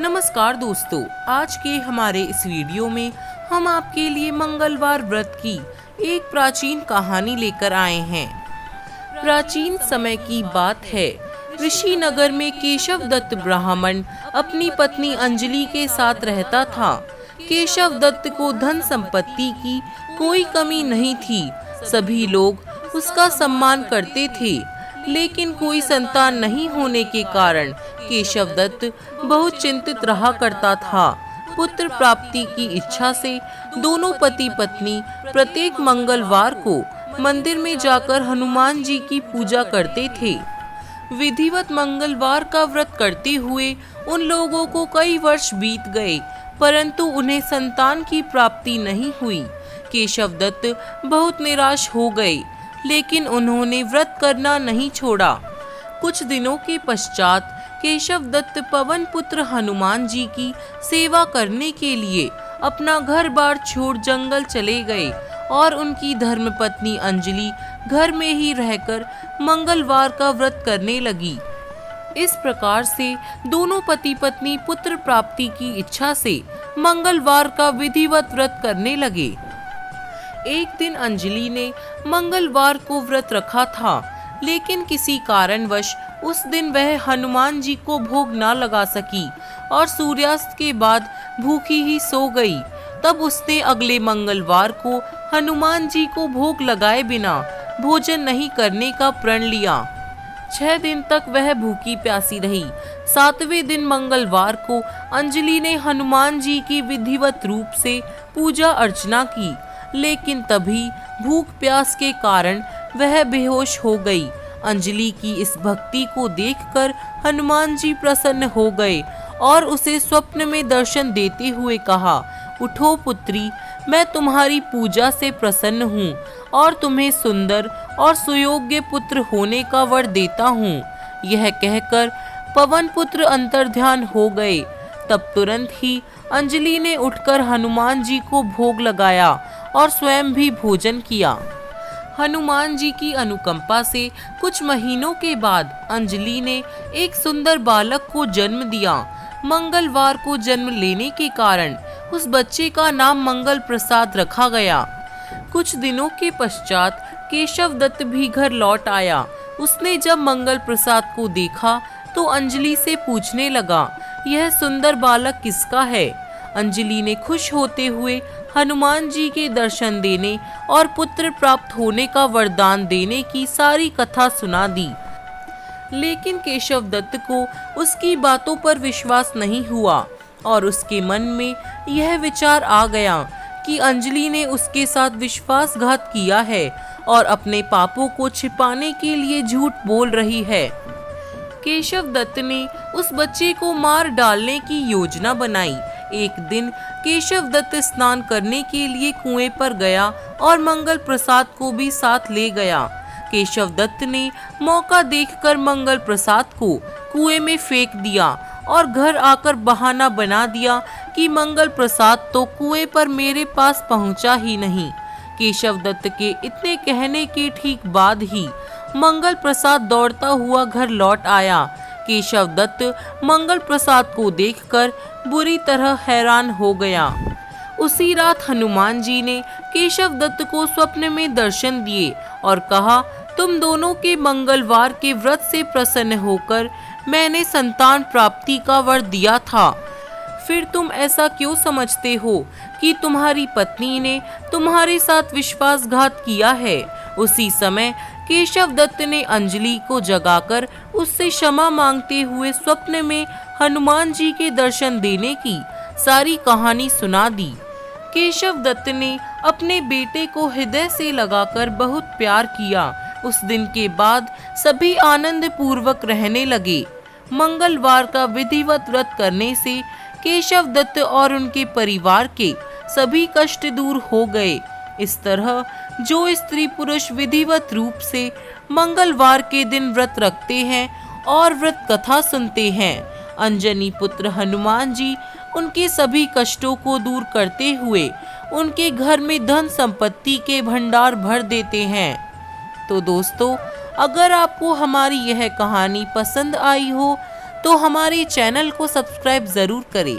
नमस्कार दोस्तों, आज के हमारे इस वीडियो में हम आपके लिए मंगलवार व्रत की एक प्राचीन कहानी लेकर आए हैं। प्राचीन समय की बात है। ऋषि नगर में केशव दत्त ब्राह्मण अपनी पत्नी अंजलि के साथ रहता था। केशव दत्त को धन संपत्ति की कोई कमी नहीं थी। सभी लोग उसका सम्मान करते थे, लेकिन कोई संतान नहीं होने के कारण केशव दत्त बहुत चिंतित रहा करता था। पुत्र प्राप्ति की इच्छा से दोनों पति पत्नी प्रत्येक मंगलवार को मंदिर में जाकर हनुमान जी की पूजा करते थे। विधिवत मंगलवार का व्रत करते हुए उन लोगों को कई वर्ष बीत गए, परंतु उन्हें संतान की प्राप्ति नहीं हुई। केशव दत्त बहुत निराश हो गए, लेकिन उन्होंने व्रत करना नहीं छोड़ा। कुछ दिनों के पश्चात केशव दत्त पवन पुत्र हनुमान जी की सेवा करने के लिए अपना घर बार छोड़ जंगल चले गए और उनकी धर्मपत्नी अंजलि घर में ही रहकर मंगलवार का व्रत करने लगी। इस प्रकार से दोनों पति पत्नी पुत्र प्राप्ति की इच्छा से मंगलवार का विधिवत व्रत करने लगे। एक दिन अंजलि ने मंगलवार को व्रत रखा था, लेकिन किसी कारणवश उस दिन वह हनुमान जी को भोग ना लगा सकी और सूर्यास्त के बाद भूखी ही सो गई। तब उसने अगले मंगलवार को हनुमान जी को भोग लगाए बिना भोजन नहीं करने का प्रण लिया। 6 दिन तक वह भूखी प्यासी रही। 7वें दिन मंगलवार को अंजलि ने हनुमान जी की विधिवत रूप से पूजा अर्चना की, लेकिन तभी भूख प्यास के कारण वह बेहोश हो गई। अंजलि की इस भक्ति को देखकर हनुमान जी प्रसन्न हो गए और उसे स्वप्न में दर्शन देते हुए कहा, उठो पुत्री, मैं तुम्हारी पूजा से प्रसन्न हूँ और तुम्हें सुंदर और सुयोग्य पुत्र होने का वर देता हूँ। यह कहकर पवन पुत्र अंतर्ध्यान हो गए। तब तुरंत ही अंजलि ने उठकर हनुमान जी को भोग लगाया और स्वयं भी भोजन किया। हनुमान जी की अनुकंपा से कुछ महीनों के बाद अंजलि ने एक सुंदर बालक को जन्म दिया। मंगलवार को जन्म लेने के कारण उस बच्चे का नाम मंगल प्रसाद रखा गया। कुछ दिनों के पश्चात केशव दत्त भी घर लौट आया। उसने जब मंगल प्रसाद को देखा तो अंजलि से पूछने लगा, यह सुंदर बालक किसका है? अंजलि ने खुश होते हुए हनुमान जी के दर्शन देने और पुत्र प्राप्त होने का वरदान देने की सारी कथा सुना दी। लेकिन केशव दत्त को उसकी बातों पर विश्वास नहीं हुआ और उसके मन में यह विचार आ गया कि अंजलि ने उसके साथ विश्वासघात किया है और अपने पापों को छिपाने के लिए झूठ बोल रही है। केशव दत्त ने उस बच्चे को मार डालने की योजना बनाई। एक दिन केशव दत्त स्नान करने के लिए कुएं पर गया और मंगल प्रसाद को भी साथ ले गया। केशव दत्त ने मौका देखकर मंगल प्रसाद को कुएं में फेंक दिया और घर आकर बहाना बना दिया कि मंगल प्रसाद तो कुएं पर मेरे पास पहुंचा ही नहीं। केशव दत्त के इतने कहने के ठीक बाद ही मंगल प्रसाद दौड़ता हुआ घर लौट आया। केशव दत्त मंगल प्रसाद को देखकर बुरी तरह हैरान हो गया। उसी रात हनुमान जी ने केशव दत्त को स्वप्न में दर्शन दिए और कहा, तुम दोनों के मंगलवार के व्रत से प्रसन्न होकर मैंने संतान प्राप्ति का वर दिया था। फिर तुम ऐसा क्यों समझते हो कि तुम्हारी पत्नी ने तुम्हारे साथ विश्वासघात किया है? उसी समय केशव दत्त ने अंजलि को जगाकर उससे क्षमा मांगते हुए स्वप्न में हनुमान जी के दर्शन देने की सारी कहानी सुना दी। केशव दत्त ने अपने बेटे को हृदय से लगाकर बहुत प्यार किया। उस दिन के बाद सभी आनंद पूर्वक रहने लगे। मंगलवार का विधिवत व्रत करने से केशव दत्त और उनके परिवार के सभी कष्ट दूर हो गए। इस तरह जो स्त्री पुरुष विधिवत रूप से मंगलवार के दिन व्रत रखते हैं और व्रत कथा सुनते हैं, अंजनी पुत्र हनुमान जी उनके सभी कष्टों को दूर करते हुए उनके घर में धन संपत्ति के भंडार भर देते हैं। तो दोस्तों, अगर आपको हमारी यह कहानी पसंद आई हो तो हमारे चैनल को सब्सक्राइब ज़रूर करें